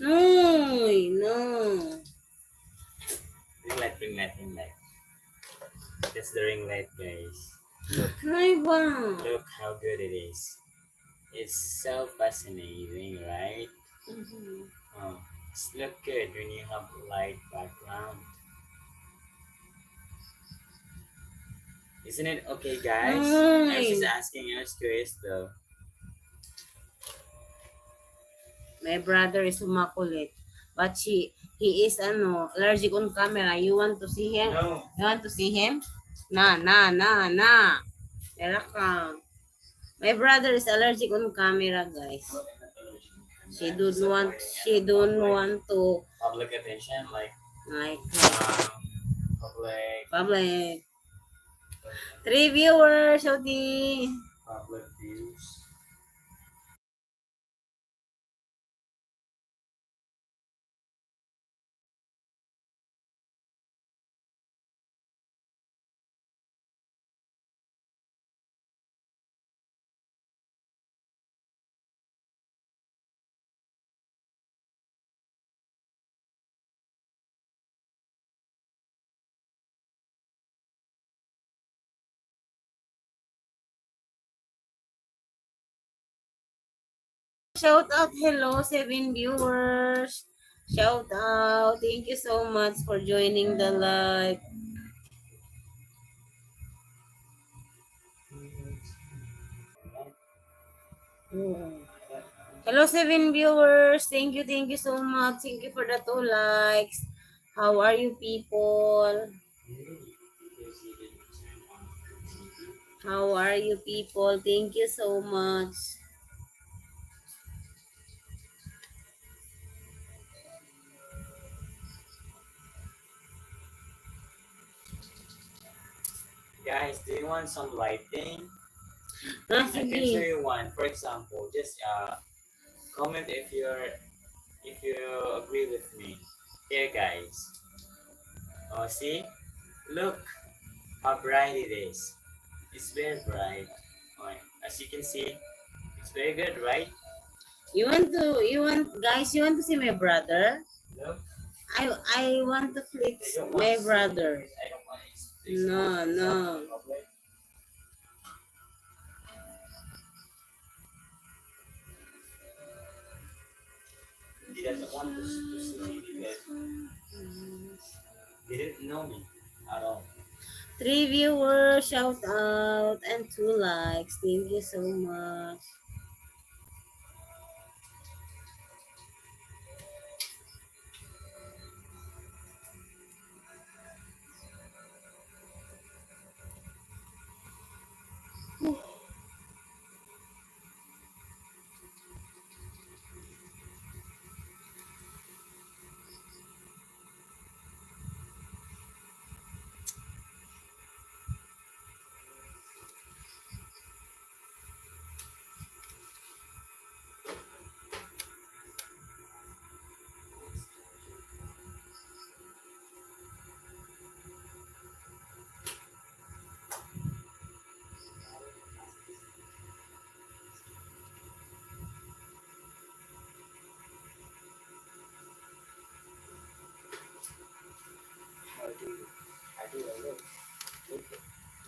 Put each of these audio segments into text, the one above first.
No, no. Ring light. That's the ring light, guys. Ay ba? Look how good it is. It's so fascinating, right? Oh, it's look good when you have light background. Isn't it okay, guys? I was just asking, I was curious though. My brother is sumakulit. But he is allergic on camera. You want to see him? No. You want to see him? Na. Tara ka. My brother is allergic on camera, guys. She don't want to Public attention, like like public 3 viewers, Shoti. public views. Shout out, hello, 7 viewers. Shout out. Thank you so much for joining the live. Hello, 7 viewers. Thank you so much. Thank you for the 2 likes. How are you people? How are you people? Thank you so much. Guys, do you want some lighting? Ah, I can show sige. you one. For example, just comment if you agree with me. Here, guys. Oh, see? Look how bright it is. It's very bright. Oh, as you can see, it's very good, right? You want to see my brother? Look. I want to flex my brother. No. He doesn't want to see me because he didn't know me at all. 3 viewers, shout out, and 2 likes. Thank you so much.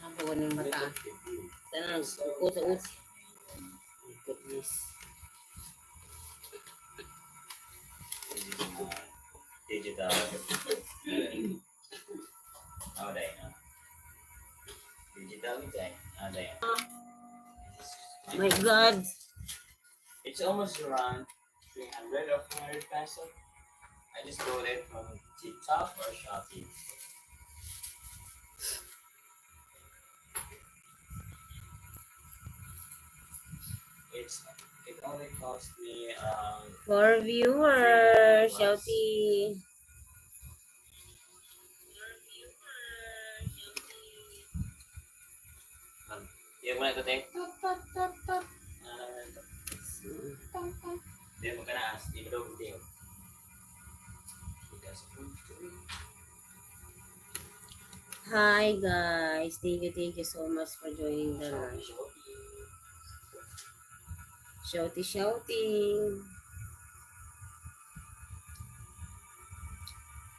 Ang bawa ng mata. Sana nagsuko sa uti. Goodness. Digital. Oh, there. Digital design. Oh, there. My God. It's almost around 300 or 400 pesos. I just bought it from TikTok or Shopee. It only cost me 4 viewers, shouty. Yung muna ito, Tek. Hindi mo ka na as. Hindi mo daw video. Hi guys, thank you so much for joining the live. Shouty.